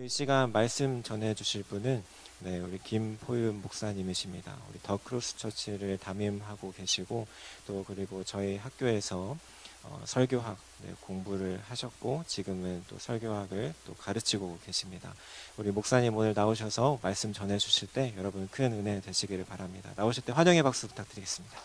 오늘 이 시간 말씀 전해 주실 분은 우리 김포윤 목사님이십니다. 우리 더 크로스 처치를 담임하고 계시고 또 그리고 저희 학교에서 설교학 공부를 하셨고 지금은 또 설교학을 또 가르치고 계십니다. 우리 목사님 오늘 나오셔서 말씀 전해 주실 때 여러분 큰 은혜 되시기를 바랍니다. 나오실 때 환영의 박수 부탁드리겠습니다.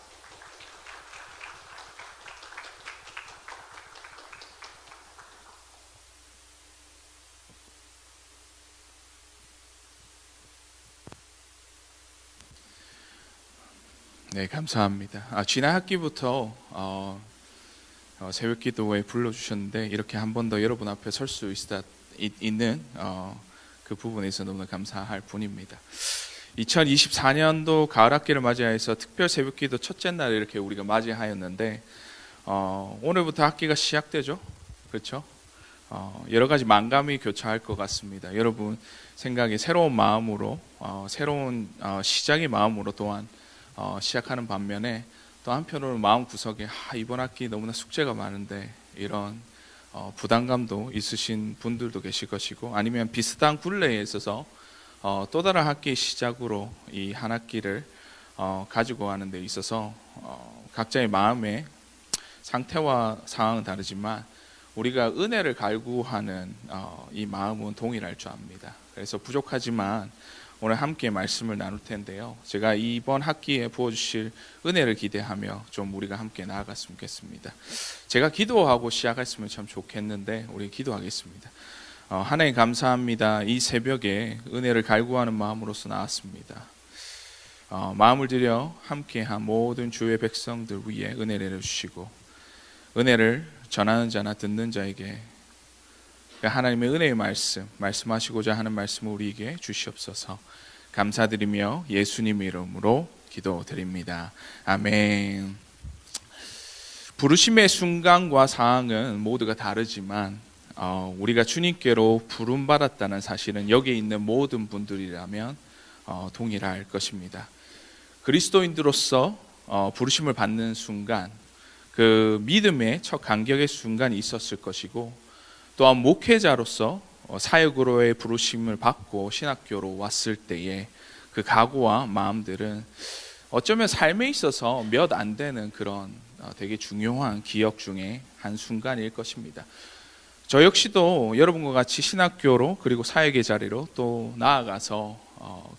네, 감사합니다. 지난 학기부터 새벽 기도에 불러주셨는데 이렇게 한 번 더 여러분 앞에 설 수 있는 그 부분에서 너무나 감사할 뿐입니다. 2024년도 가을 학기를 맞이해서 특별 새벽 기도 첫째 날 이렇게 우리가 맞이하였는데 오늘부터 학기가 시작되죠. 그렇죠? 여러 가지 만감이 교차할 것 같습니다. 여러분 생각에 새로운 마음으로 새로운 시작의 마음으로 또한 시작하는 반면에 또 한편으로는 마음 구석에 이번 학기 너무나 숙제가 많은데 이런 부담감도 있으신 분들도 계실 것이고 아니면 비슷한 굴레에 있어서 또 다른 학기 시작으로 이 한 학기를 가지고 가는 데 있어서 각자의 마음의 상태와 상황은 다르지만 우리가 은혜를 갈구하는 이 마음은 동일할 줄 압니다. 그래서 부족하지만 오늘 함께 말씀을 나눌 텐데요. 제가 이번 학기에 부어주실 은혜를 기대하며 좀 우리가 함께 나아갔으면 좋겠습니다. 제가 기도하고 시작했으면 참 좋겠는데 우리 기도하겠습니다. 하나님 감사합니다. 이 새벽에 은혜를 갈구하는 마음으로서 나왔습니다. 마음을 들여 함께한 모든 주의 백성들 위에 은혜를 내려주시고 은혜를 전하는 자나 듣는 자에게 하나님의 은혜의 말씀하시고자 하는 말씀을 우리에게 주시옵소서. 감사드리며 예수님 이름으로 기도드립니다. 아멘. 부르심의 순간과 상황은 모두가 다르지만 우리가 주님께로 부름받았다는 사실은 여기에 있는 모든 분들이라면 동일할 것입니다. 그리스도인들로서 부르심을 받는 순간 그 믿음의 첫 간격의 순간이 있었을 것이고 또한 목회자로서 사역으로의 부르심을 받고 신학교로 왔을 때의 그 각오와 마음들은 어쩌면 삶에 있어서 몇 안 되는 그런 되게 중요한 기억 중에 한 순간일 것입니다. 저 역시도 여러분과 같이 신학교로 그리고 사역의 자리로 또 나아가서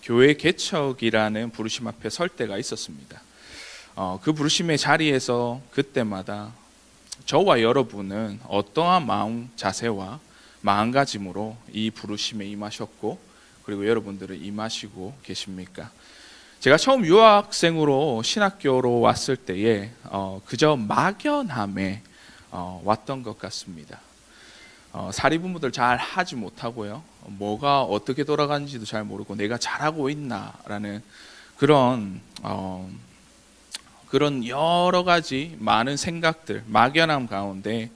교회 개척이라는 부르심 앞에 설 때가 있었습니다. 그 부르심의 자리에서 그때마다 저와 여러분은 어떠한 마음 자세와 마음가짐으로 이 부르심에 임하셨고 그리고 여러분들은 임하시고 계십니까? 제가 처음 유학생으로 신학교로 왔을 때에 그저 막연함에 왔던 것 같습니다. 사리부모들 잘 하지 못하고요. 뭐가 어떻게 돌아가는지도 잘 모르고 내가 잘하고 있나라는 그런 여러 가지 많은 생각들, 막연함 가운데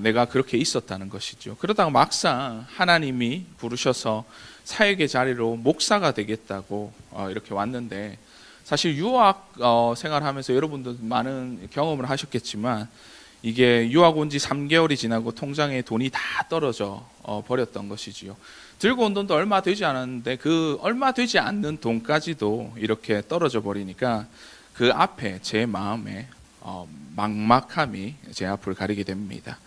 내가 그렇게 있었다는 것이죠. 그러다가 막상 하나님이 부르셔서 사역의 자리로 목사가 되겠다고 이렇게 왔는데 사실 유학 생활하면서 여러분도 많은 경험을 하셨겠지만 이게 유학 온 지 3개월이 지나고 통장에 돈이 다 떨어져 버렸던 것이지요. 들고 온 돈도 얼마 되지 않았는데 그 얼마 되지 않는 돈까지도 이렇게 떨어져 버리니까 그 앞에 제 마음에 막막함이 제 앞을 가리게 됩니다.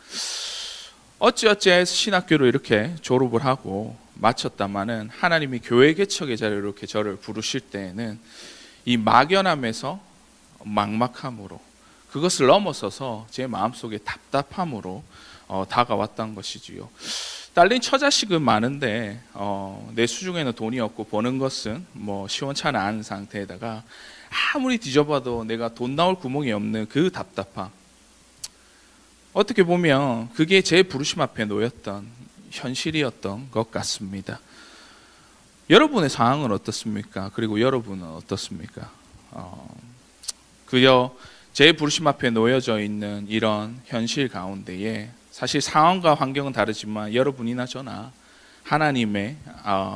어찌어찌해서 신학교를 이렇게 졸업을 하고 마쳤다마는 하나님이 교회 개척의 자리로 이렇게 저를 부르실 때에는 이 막연함에서 막막함으로 그것을 넘어서서 제 마음속에 답답함으로 다가왔던 것이지요. 딸린 처자식은 많은데 내 수중에는 돈이 없고 버는 것은 뭐 시원찮아 않은 상태에다가 아무리 뒤져봐도 내가 돈 나올 구멍이 없는 그 답답함, 어떻게 보면 그게 제 부르심 앞에 놓였던 현실이었던 것 같습니다. 여러분의 상황은 어떻습니까? 그리고 여러분은 어떻습니까? 그저 제 부르심 앞에 놓여져 있는 이런 현실 가운데에 사실 상황과 환경은 다르지만 여러분이나 저나 하나님의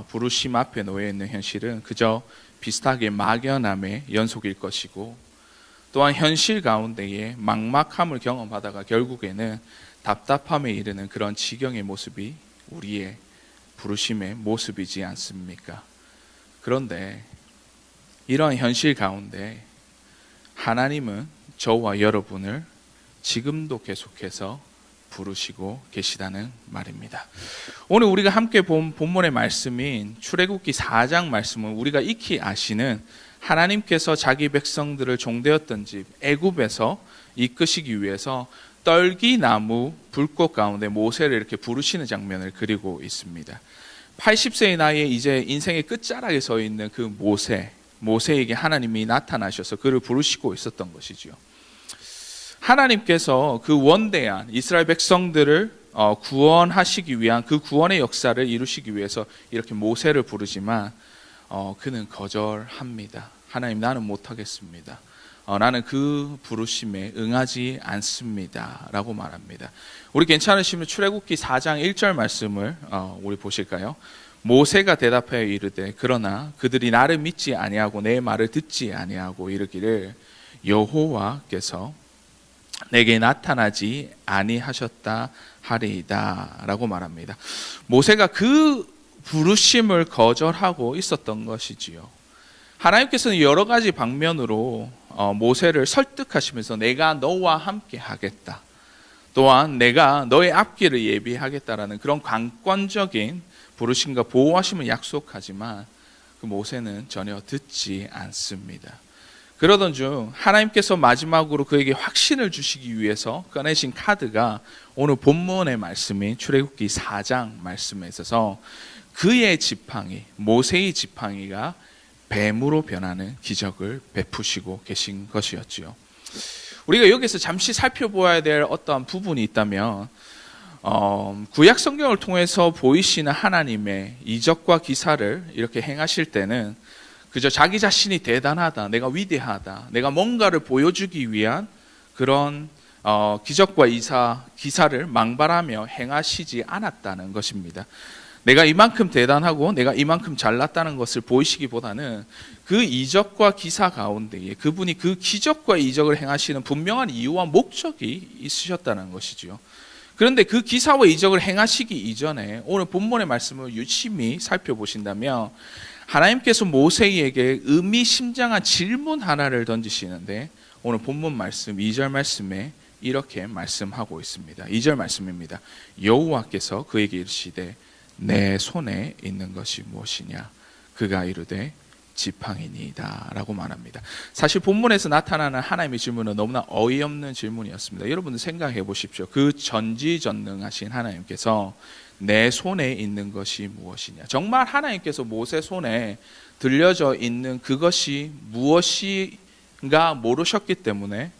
부르심 앞에 놓여 있는 현실은 그저 비슷하게 막연함의 연속일 것이고 또한 현실 가운데에 막막함을 경험하다가 결국에는 답답함에 이르는 그런 지경의 모습이 우리의 부르심의 모습이지 않습니까? 그런데 이런 현실 가운데 하나님은 저와 여러분을 지금도 계속해서 부르시고 계시다는 말입니다. 오늘 우리가 함께 본 본문의 말씀인 출애굽기 4장 말씀은 우리가 익히 아시는 하나님께서 자기 백성들을 종되었던 집 애굽에서 이끄시기 위해서 떨기나무 불꽃 가운데 모세를 이렇게 부르시는 장면을 그리고 있습니다. 80세의 나이에 이제 인생의 끝자락에 서 있는 그 모세에게 하나님이 나타나셔서 그를 부르시고 있었던 것이죠. 하나님께서 그 원대한 이스라엘 백성들을 구원하시기 위한 그 구원의 역사를 이루시기 위해서 이렇게 모세를 부르지만 그는 거절합니다. 하나님, 나는 못하겠습니다. 나는 그 부르심에 응하지 않습니다 라고 말합니다. 우리 괜찮으시면 출애굽기 4장 1절 말씀을 우리 보실까요? 모세가 대답하여 이르되 그러나 그들이 나를 믿지 아니하고 내 말을 듣지 아니하고 이르기를 여호와께서 내게 나타나지 아니하셨다 하리이다 라고 말합니다. 모세가 그 부르심을 거절하고 있었던 것이지요. 하나님께서는 여러 가지 방면으로 모세를 설득하시면서 내가 너와 함께 하겠다, 또한 내가 너의 앞길을 예비하겠다라는 그런 관건적인 부르심과 보호하심을 약속하지만 그 모세는 전혀 듣지 않습니다. 그러던 중 하나님께서 마지막으로 그에게 확신을 주시기 위해서 꺼내신 카드가 오늘 본문의 말씀인 출애굽기 4장 말씀에 있어서 그의 지팡이, 모세의 지팡이가 뱀으로 변하는 기적을 베푸시고 계신 것이었지요. 우리가 여기서 잠시 살펴보아야 될 어떠한 부분이 있다면 구약 성경을 통해서 보이시는 하나님의 이적과 기사를 이렇게 행하실 때는 그저 자기 자신이 대단하다, 내가 위대하다, 내가 뭔가를 보여주기 위한 그런 기적과 기사를 망발하며 행하시지 않았다는 것입니다. 내가 이만큼 대단하고 내가 이만큼 잘났다는 것을 보이시기보다는 그 이적과 기사 가운데에 그분이 그 기적과 이적을 행하시는 분명한 이유와 목적이 있으셨다는 것이죠. 그런데 그 기사와 이적을 행하시기 이전에 오늘 본문의 말씀을 유심히 살펴보신다면 하나님께서 모세에게 의미심장한 질문 하나를 던지시는데 오늘 본문 말씀 2절 말씀에 이렇게 말씀하고 있습니다. 2절 말씀입니다. 여호와께서 그에게 이르시되 내 손에 있는 것이 무엇이냐? 그가 이르되 지팡이니이다 라고 말합니다. 사실 본문에서 나타나는 하나님의 질문은 너무나 어이없는 질문이었습니다. 여러분들 생각해 보십시오. 그 전지전능하신 하나님께서 내 손에 있는 것이 무엇이냐? 정말 하나님께서 모세 손에 들려져 있는 그것이 무엇인가 모르셨기 때문에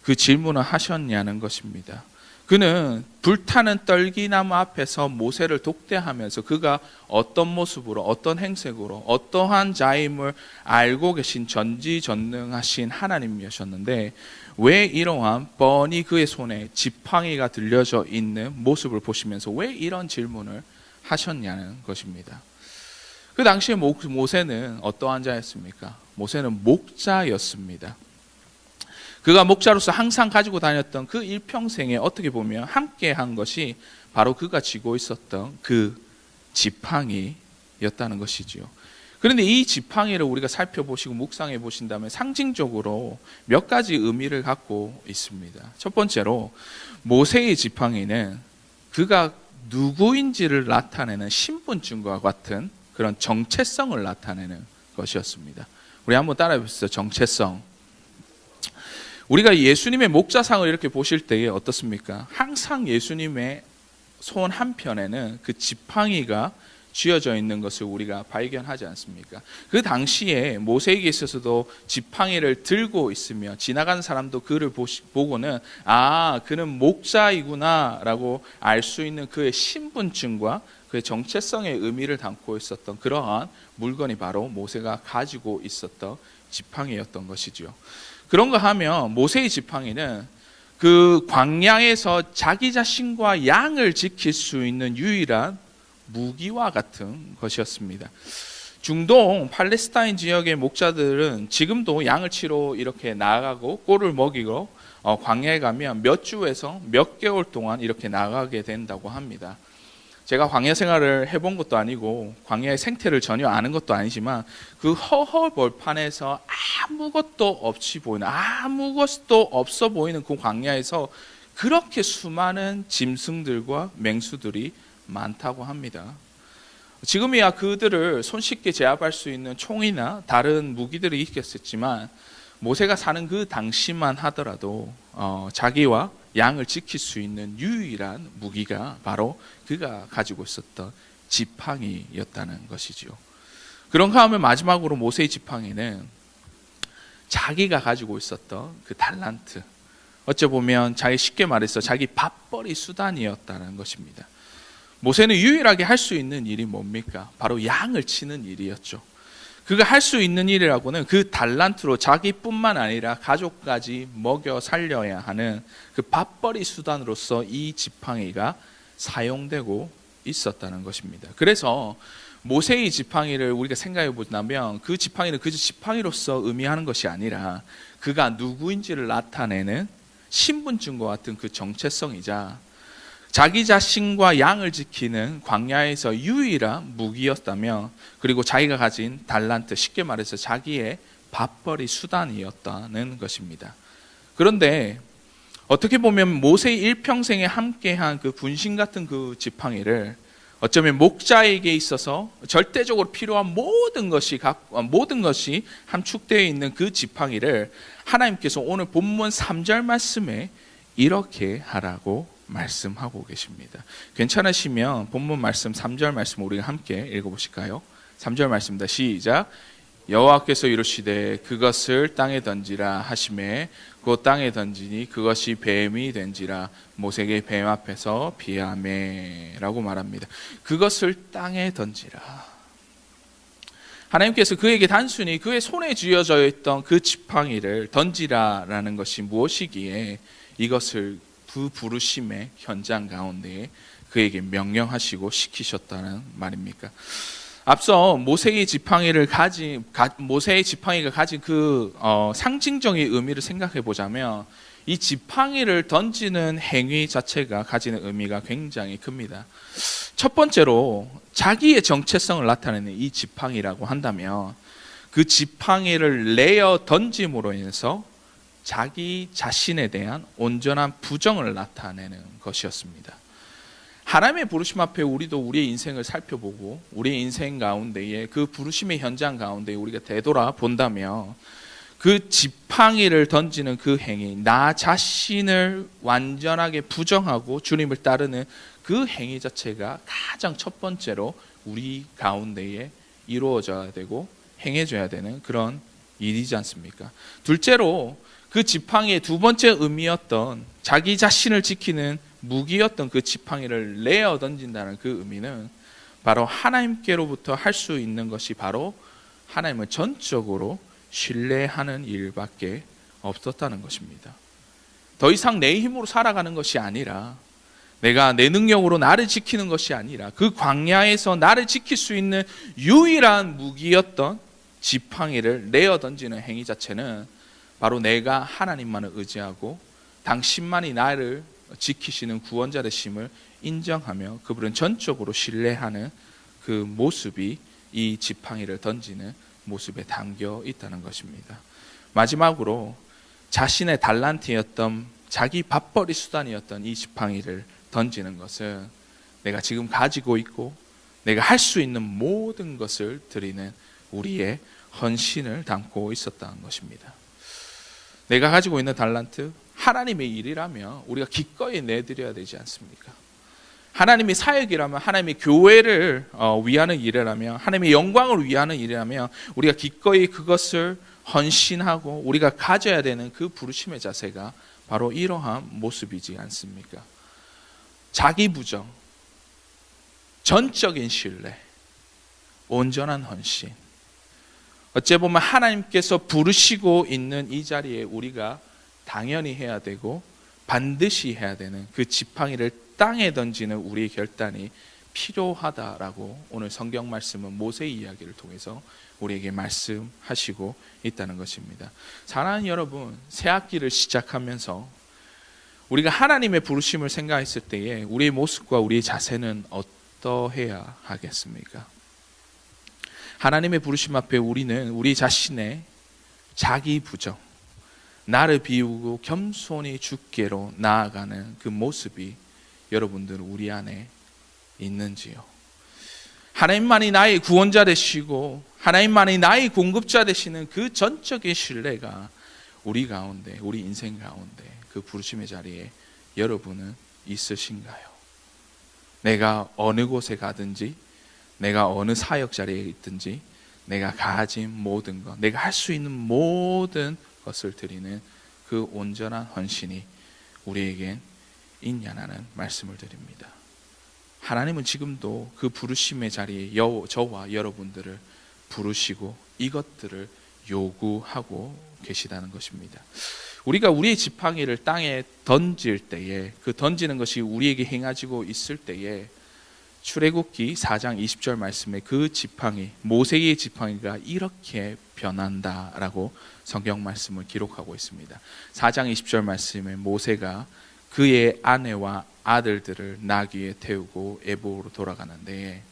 그 질문을 하셨냐는 것입니다. 그는 불타는 떨기나무 앞에서 모세를 독대하면서 그가 어떤 모습으로 어떤 행색으로 어떠한 자임을 알고 계신 전지전능하신 하나님이셨는데 왜 이러한 뻔히 그의 손에 지팡이가 들려져 있는 모습을 보시면서 왜 이런 질문을 하셨냐는 것입니다. 그 당시에 모세는 어떠한 자였습니까? 모세는 목자였습니다. 그가 목자로서 항상 가지고 다녔던 그 일평생에 어떻게 보면 함께 한 것이 바로 그가 쥐고 있었던 그 지팡이였다는 것이지요. 그런데 이 지팡이를 우리가 살펴보시고 묵상해 보신다면 상징적으로 몇 가지 의미를 갖고 있습니다. 첫 번째로 모세의 지팡이는 그가 누구인지를 나타내는 신분증과 같은 그런 정체성을 나타내는 것이었습니다. 우리 한번 따라해 보시죠. 정체성. 우리가 예수님의 목자상을 이렇게 보실 때에 어떻습니까? 항상 예수님의 손 한편에는 그 지팡이가 쥐어져 있는 것을 우리가 발견하지 않습니까? 그 당시에 모세에게 있어서도 지팡이를 들고 있으며 지나가는 사람도 그를 보고는 그는 목자이구나 라고 알 수 있는 그의 신분증과 그의 정체성의 의미를 담고 있었던 그러한 물건이 바로 모세가 가지고 있었던 지팡이였던 것이죠. 그런가 하면 모세의 지팡이는 그 광야에서 자기 자신과 양을 지킬 수 있는 유일한 무기와 같은 것이었습니다. 중동 팔레스타인 지역의 목자들은 지금도 양을 치러 이렇게 나가고 꼴을 먹이고 광야에 가면 몇 주에서 몇 개월 동안 이렇게 나가게 된다고 합니다. 제가 광야 생활을 해본 것도 아니고 광야의 생태를 전혀 아는 것도 아니지만 그 허허벌판에서 아무것도 없이 보이는, 아무것도 없어 보이는 그 광야에서 그렇게 수많은 짐승들과 맹수들이 많다고 합니다. 지금이야 그들을 손쉽게 제압할 수 있는 총이나 다른 무기들이 있겠지만 모세가 사는 그 당시만 하더라도 자기와 양을 지킬 수 있는 유일한 무기가 바로 그가 가지고 있었던 지팡이였다는 것이죠. 그런가 하면 마지막으로 모세의 지팡이는 자기가 가지고 있었던 그 달란트, 어찌 보면 쉽게 말해서 자기 밥벌이 수단이었다는 것입니다. 모세는 유일하게 할 수 있는 일이 뭡니까? 바로 양을 치는 일이었죠. 그가 할 수 있는 일이라고는 그 달란트로 자기뿐만 아니라 가족까지 먹여 살려야 하는 그 밥벌이 수단으로서 이 지팡이가 사용되고 있었다는 것입니다. 그래서 모세의 지팡이를 우리가 생각해 보자면 그 지팡이는 그저 지팡이로서 의미하는 것이 아니라 그가 누구인지를 나타내는 신분증과 같은 그 정체성이자 자기 자신과 양을 지키는 광야에서 유일한 무기였다며, 그리고 자기가 가진 달란트, 쉽게 말해서 자기의 밥벌이 수단이었다는 것입니다. 그런데 어떻게 보면 모세의 일평생에 함께한 그 군신 같은 그 지팡이를 어쩌면 목자에게 있어서 절대적으로 필요한 모든 것이 함축되어 있는 그 지팡이를 하나님께서 오늘 본문 3절 말씀에 이렇게 하라고 말씀하고 계십니다. 괜찮으시면 본문 말씀 3절 말씀 우리가 함께 읽어보실까요? 3절 말씀입니다. 시작. 여호와께서 이르시되 그것을 땅에 던지라 하시매 곧 땅에 던지니 그것이 뱀이 된지라 모세에게 뱀 앞에서 피하매 라고 말합니다. 그것을 땅에 던지라. 하나님께서 그에게 단순히 그의 손에 쥐어져 있던 그 지팡이를 던지라라는 것이 무엇이기에 이것을 그 부르심의 현장 가운데 그에게 명령하시고 시키셨다는 말입니까? 앞서 모세의 지팡이가 가진 그 상징적인 의미를 생각해 보자면 이 지팡이를 던지는 행위 자체가 가지는 의미가 굉장히 큽니다. 첫 번째로 자기의 정체성을 나타내는 이 지팡이라고 한다면 그 지팡이를 내어 던짐으로 인해서 자기 자신에 대한 온전한 부정을 나타내는 것이었습니다. 하나님의 부르심 앞에 우리도 우리의 인생을 살펴보고 우리의 인생 가운데에 그 부르심의 현장 가운데 우리가 되돌아본다면 그 지팡이를 던지는 그 행위, 나 자신을 완전하게 부정하고 주님을 따르는 그 행위 자체가 가장 첫 번째로 우리 가운데에 이루어져야 되고 행해져야 되는 그런 일이지 않습니까? 둘째로 그 지팡이의 두 번째 의미였던 자기 자신을 지키는 무기였던 그 지팡이를 내어 던진다는 그 의미는 바로 하나님께로부터 할 수 있는 것이 바로 하나님을 전적으로 신뢰하는 일밖에 없었다는 것입니다. 더 이상 내 힘으로 살아가는 것이 아니라 내가 내 능력으로 나를 지키는 것이 아니라 그 광야에서 나를 지킬 수 있는 유일한 무기였던 지팡이를 내어 던지는 행위 자체는 바로 내가 하나님만을 의지하고 당신만이 나를 지키시는 구원자 되심을 인정하며 그분은 전적으로 신뢰하는 그 모습이 이 지팡이를 던지는 모습에 담겨 있다는 것입니다. 마지막으로 자신의 달란트였던 자기 밥벌이 수단이었던 이 지팡이를 던지는 것은 내가 지금 가지고 있고 내가 할 수 있는 모든 것을 드리는 우리의 헌신을 담고 있었다는 것입니다. 내가 가지고 있는 달란트, 하나님의 일이라면 우리가 기꺼이 내드려야 되지 않습니까? 하나님의 사역이라면, 하나님의 교회를 위하는 일이라면, 하나님의 영광을 위하는 일이라면 우리가 기꺼이 그것을 헌신하고 우리가 가져야 되는 그 부르심의 자세가 바로 이러한 모습이지 않습니까? 자기 부정, 전적인 신뢰, 온전한 헌신. 어째 보면 하나님께서 부르시고 있는 이 자리에 우리가 당연히 해야 되고 반드시 해야 되는 그 지팡이를 땅에 던지는 우리의 결단이 필요하다라고 오늘 성경 말씀은 모세의 이야기를 통해서 우리에게 말씀하시고 있다는 것입니다. 사랑하는 여러분, 새 학기를 시작하면서 우리가 하나님의 부르심을 생각했을 때에 우리의 모습과 우리의 자세는 어떠해야 하겠습니까? 하나님의 부르심 앞에 우리는 우리 자신의 자기 부정, 나를 비우고 겸손히 주께로 나아가는 그 모습이 여러분들 우리 안에 있는지요? 하나님만이 나의 구원자 되시고 하나님만이 나의 공급자 되시는 그 전적인 신뢰가 우리 가운데, 우리 인생 가운데 그 부르심의 자리에 여러분은 있으신가요? 내가 어느 곳에 가든지, 내가 어느 사역 자리에 있든지, 내가 가진 모든 것, 내가 할 수 있는 모든 것을 드리는 그 온전한 헌신이 우리에겐 있냐는 말씀을 드립니다. 하나님은 지금도 그 부르심의 자리에 저와 여러분들을 부르시고 이것들을 요구하고 계시다는 것입니다. 우리가 우리의 지팡이를 땅에 던질 때에, 그 던지는 것이 우리에게 행해지고 있을 때에 출애굽기 4장 20절 말씀에 그 지팡이, 모세의 지팡이가 이렇게 변한다라고 성경 말씀을 기록하고 있습니다. 4장 20절 말씀에 모세가 그의 아내와 아들들을 나귀에 태우고 애보로 돌아가는데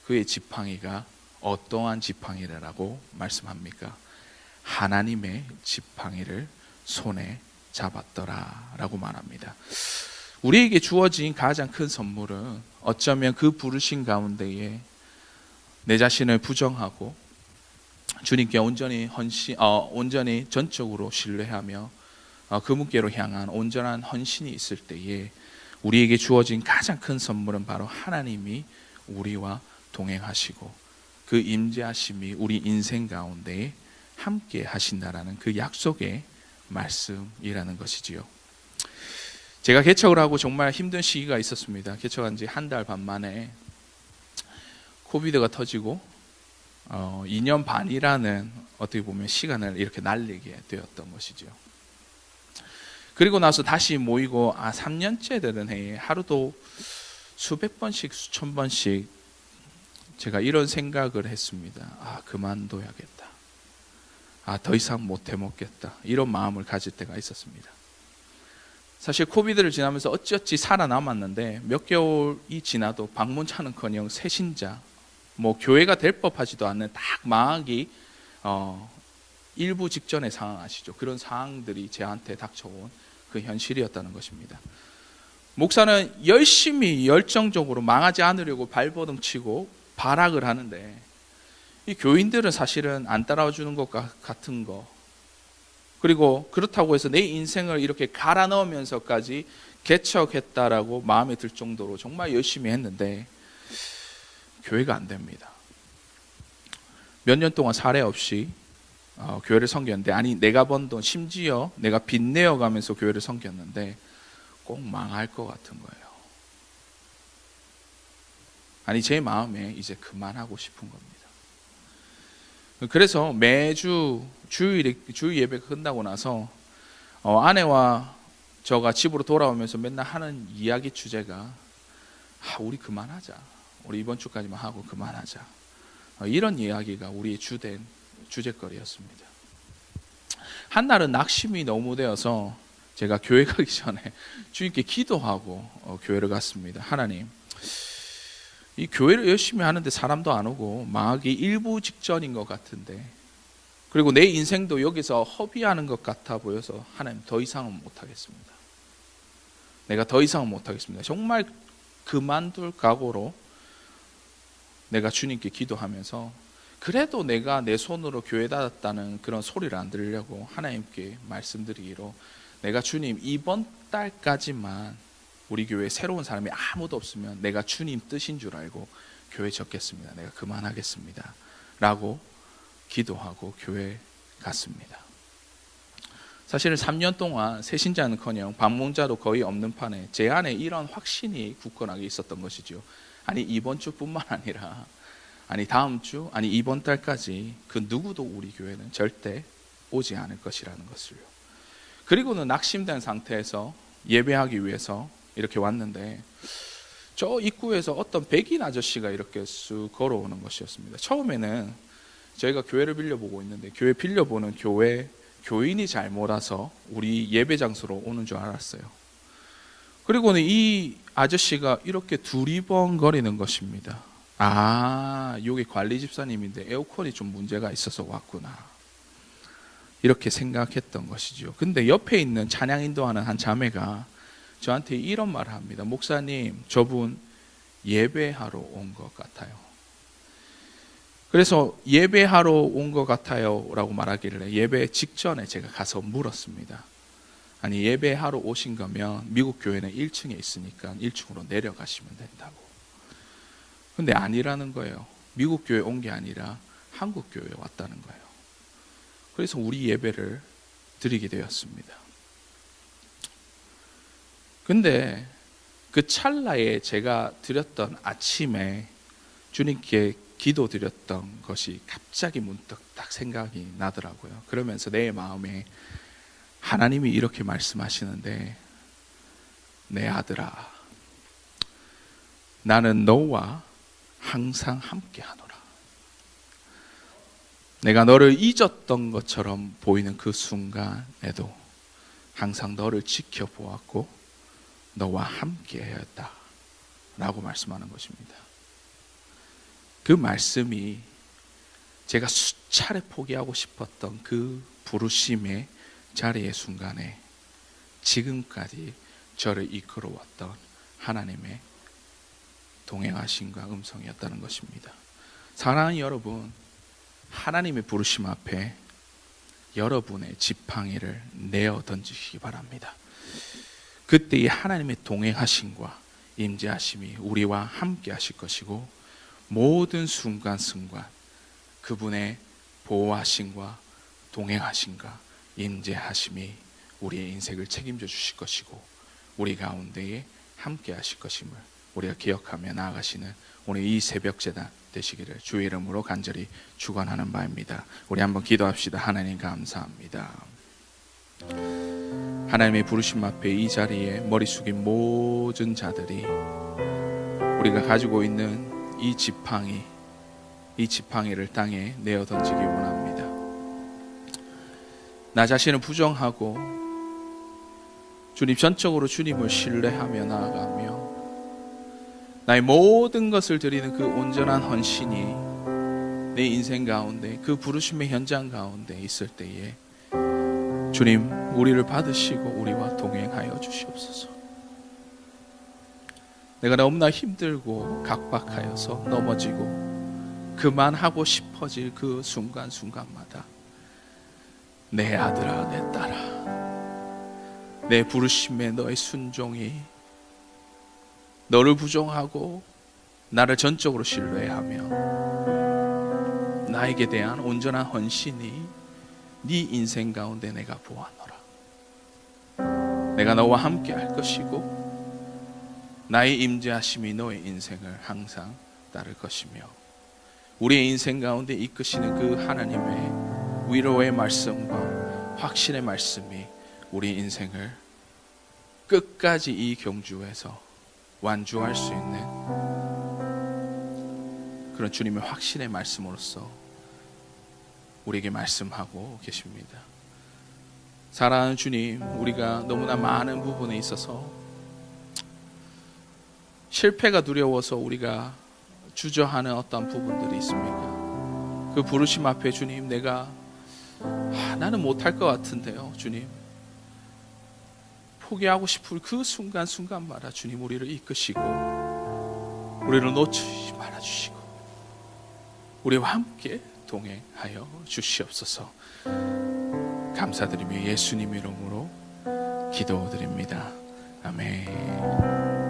그의 지팡이가 어떠한 지팡이라고 말씀합니까? 하나님의 지팡이를 손에 잡았더라라고 말합니다. 우리에게 주어진 가장 큰 선물은 어쩌면 그 부르심 가운데에 내 자신을 부정하고 주님께 온전히 전적으로 신뢰하며 그분께로 향한 온전한 헌신이 있을 때에 우리에게 주어진 가장 큰 선물은 바로 하나님이 우리와 동행하시고 그 임재하심이 우리 인생 가운데 함께 하신다라는 그 약속의 말씀이라는 것이지요. 제가 개척을 하고 정말 힘든 시기가 있었습니다. 개척한 지 한 달 반 만에 코비드가 터지고 2년 반이라는 어떻게 보면 시간을 이렇게 날리게 되었던 것이죠. 그리고 나서 다시 모이고 3년째 되는 해에 하루도 수백 번씩 수천 번씩 제가 이런 생각을 했습니다. 그만둬야겠다. 더 이상 못 해먹겠다. 이런 마음을 가질 때가 있었습니다. 사실 코비드를 지나면서 어찌어찌 살아남았는데 몇 개월이 지나도 방문차는커녕 새신자, 교회가 될 법하지도 않는 딱 망하기 일부 직전의 상황 아시죠? 그런 상황들이 제한테 닥쳐온 그 현실이었다는 것입니다. 목사는 열심히 열정적으로 망하지 않으려고 발버둥치고 발악을 하는데 이 교인들은 사실은 안 따라와 주는 것 같은 거, 그리고 그렇다고 해서 내 인생을 이렇게 갈아 넣으면서까지 개척했다라고 마음에 들 정도로 정말 열심히 했는데 교회가 안 됩니다. 몇 년 동안 사례 없이 교회를 섬겼는데, 내가 번 돈, 심지어 내가 빚내어 가면서 교회를 섬겼는데 꼭 망할 것 같은 거예요. 제 마음에 이제 그만하고 싶은 겁니다. 그래서 매주 주일 예배가 끝나고 나서 아내와 저가 집으로 돌아오면서 맨날 하는 이야기 주제가 우리 그만하자. 우리 이번 주까지만 하고 그만하자. 이런 이야기가 우리의 주된 주제거리였습니다. 한날은 낙심이 너무 되어서 제가 교회 가기 전에 주님께 기도하고 교회를 갔습니다. 하나님, 이 교회를 열심히 하는데 사람도 안 오고 망하기 일부 직전인 것 같은데, 그리고 내 인생도 여기서 허비하는 것 같아 보여서 하나님 더 이상은 못하겠습니다. 내가 더 이상은 못하겠습니다. 정말 그만둘 각오로 내가 주님께 기도하면서 그래도 내가 내 손으로 교회 닫았다는 그런 소리를 안 들으려고 하나님께 말씀드리기로, 내가 주님 이번 달까지만 우리 교회에 새로운 사람이 아무도 없으면 내가 주님 뜻인 줄 알고 교회 접겠습니다. 내가 그만하겠습니다. 라고 기도하고 교회 갔습니다. 사실은 3년 동안 새신자는커녕 방문자도 거의 없는 판에 제 안에 이런 확신이 굳건하게 있었던 것이죠. 이번 주뿐만 아니라 다음 주, 이번 달까지 그 누구도 우리 교회는 절대 오지 않을 것이라는 것을요. 그리고는 낙심된 상태에서 예배하기 위해서 이렇게 왔는데 저 입구에서 어떤 백인 아저씨가 이렇게 쑥 걸어오는 것이었습니다. 처음에는 저희가 교회를 빌려보고 있는데 교회 빌려보는 교인이 잘 몰아서 우리 예배 장소로 오는 줄 알았어요. 그리고는 이 아저씨가 이렇게 두리번거리는 것입니다. 아, 여기 관리 집사님인데 에어컨이 좀 문제가 있어서 왔구나, 이렇게 생각했던 것이죠. 근데 옆에 있는 찬양 인도하는 한 자매가 저한테 이런 말을 합니다. 목사님, 저분 예배하러 온 것 같아요. 그래서 예배하러 온 것 같아요 라고 말하길래 예배 직전에 제가 가서 물었습니다. 아니, 예배하러 오신 거면 미국 교회는 1층에 있으니까 1층으로 내려가시면 된다고. 근데 아니라는 거예요. 미국 교회 온 게 아니라 한국 교회에 왔다는 거예요. 그래서 우리 예배를 드리게 되었습니다. 근데 그 찰나에 제가 드렸던 아침에 주님께 기도 드렸던 것이 갑자기 문득 딱 생각이 나더라고요. 그러면서 내 마음에 하나님이 이렇게 말씀하시는데, 내 아들아, 나는 너와 항상 함께 하노라. 내가 너를 잊었던 것처럼 보이는 그 순간에도 항상 너를 지켜보았고 너와 함께 하였다 라고 말씀하는 것입니다. 그 말씀이 제가 수차례 포기하고 싶었던 그 부르심의 자리의 순간에 지금까지 저를 이끌어왔던 하나님의 동행하심과 음성이었다는 것입니다. 사랑하는 여러분, 하나님의 부르심 앞에 여러분의 지팡이를 내어 던지시기 바랍니다. 그때 이 하나님의 동행하심과 임재하심이 우리와 함께 하실 것이고, 모든 순간순간 그분의 보호하심과 동행하심과 임재하심이 우리의 인생을 책임져 주실 것이고, 우리 가운데에 함께 하실 것임을 우리가 기억하며 나아가시는 오늘 이 새벽 제단 되시기를 주의 이름으로 간절히 축원하는 바입니다. 우리 한번 기도합시다. 하나님 감사합니다. 하나님의 부르심 앞에 이 자리에 머리 숙인 모든 자들이 우리가 가지고 있는 이 지팡이를 땅에 내어 던지기 원합니다. 나 자신을 부정하고 주님 전적으로 주님을 신뢰하며 나아가며 나의 모든 것을 드리는 그 온전한 헌신이 내 인생 가운데, 그 부르심의 현장 가운데 있을 때에 주님, 우리를 받으시고 우리와 동행하여 주시옵소서. 내가 너무나 힘들고 각박하여서 넘어지고 그만하고 싶어질 그 순간순간마다 내 아들아, 내 딸아, 내 부르심에 너의 순종이 너를 부정하고 나를 전적으로 신뢰하며 나에게 대한 온전한 헌신이 네 인생 가운데 내가 보아노라. 내가 너와 함께 할 것이고 나의 임재하심이 너의 인생을 항상 따를 것이며, 우리의 인생 가운데 이끄시는 그 하나님의 위로의 말씀과 확신의 말씀이 우리 인생을 끝까지 이 경주에서 완주할 수 있는 그런 주님의 확신의 말씀으로써 우리에게 말씀하고 계십니다. 사랑하는 주님, 우리가 너무나 많은 부분에 있어서 실패가 두려워서 우리가 주저하는 어떤 부분들이 있습니까? 그 부르심 앞에 주님, 내가 나는 못할 것 같은데요, 주님, 포기하고 싶을 그 순간순간마다 주님 우리를 이끄시고 우리를 놓치지 말아주시고 우리와 함께 동행하여 주시옵소서. 감사드리며 예수님 이름으로 기도드립니다. 아멘.